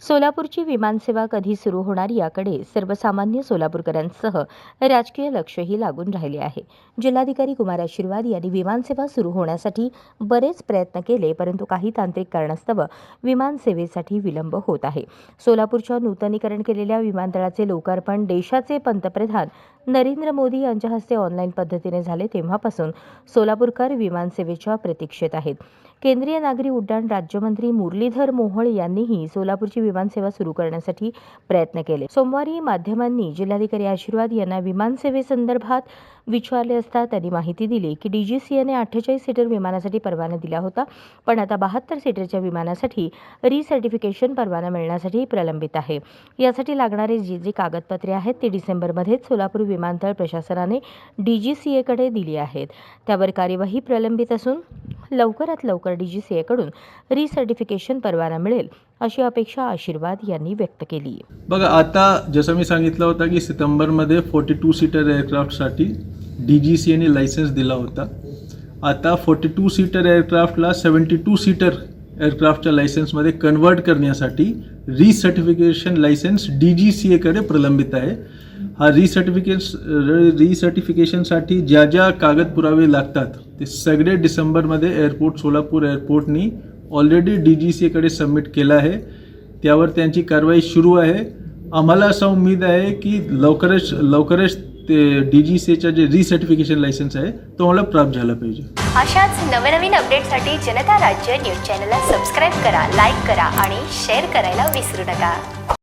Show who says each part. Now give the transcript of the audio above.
Speaker 1: सोलापूरची विमानसेवा कधी सुरू होणार याकडे सर्वसामान्य सोलापूरकरांसह राजकीय लक्षही लागून राहिले आहे। जिल्हाधिकारी कुमार आशीर्वाद यांनी विमानसेवा सुरू होण्यासाठी बरेच प्रयत्न केले, परंतु काही तांत्रिक कारणास्तव विमानसेवेसाठी विलंब होत आहे। सोलापूरच्या नूतनीकरण केलेल्या विमानतळाचे लोकार्पण देशाचे पंतप्रधान नरेंद्र मोदी यांच्या हस्ते ऑनलाईन पद्धतीने झाले तेव्हापासून सोलापूरकर विमानसेवेच्या प्रतीक्षेत आहेत। केंद्रीय नागरी उड्डाण राज्यमंत्री मुरलीधर मोहोळ यांनीही सोलापूरची विमानसेवा सुरू करण्यासाठी प्रयत्न केले। सोमवारी माध्यमांनी जिल्हाधिकारी आशीर्वाद यांना विमानसेवेसंदर्भात विचारले असता त्यांनी माहिती दिली की डीजीसीएने 48 सीटर विमानासाठी परवाना दिला होता, पण आता 72 सीटरच्या विमानासाठी रिसर्टिफिकेशन परवाना मिळण्यासाठी प्रलंबित आहे। यासाठी लागणारे जे कागदपत्रे आहेत ते डिसेंबरमध्येच सोलापूर विमानतळ प्रशासनाने डीजीसीएकडे दिली आहेत। त्यावर कार्यवाही प्रलंबित असून लवकरात लवकर डीजीसीएकडून रिसर्टिफिकेशन परवाना मिळेल अशी अपेक्षा आशीर्वाद यांनी व्यक्त केली।
Speaker 2: बघा, आता जसं मी सांगितलं होतं की सप्टेंबरमध्ये 42 सीटर एअरक्राफ्टसाठी डीजीसीएने लायसन्स दिला होता। आता 42 सीटर एअरक्राफ्टला 72 सीटर एअरक्राफ्टच्या लायसन्समध्ये कन्वर्ट करण्यासाठी रिसर्टिफिकेशन लायसन्स डीजीसीएकडे प्रलंबित आहे। हा रिसर्टिफिकेशनसाठी ज्या ज्या कागद पुरावे लागतात ते सगळे डिसेंबरमध्ये सोलापूर एअरपोर्टनी ऑलरेडी डीजीसीएकडे सबमिट केलं आहे। त्यावर त्यांची कारवाई सुरू आहे। आम्हाला असा उम्मीद आहे की लवकरच ते डीजीसीएचं जे रिसर्टिफिकेशन लायसन्स आहे तो मला प्राप्त झाला पाहिजे।
Speaker 3: अशाच नवनवीन अपडेटसाठी जनता राज्य न्यूज चॅनलला सबस्क्राईब करा, लाईक करा आणि शेअर करायला विसरू नका।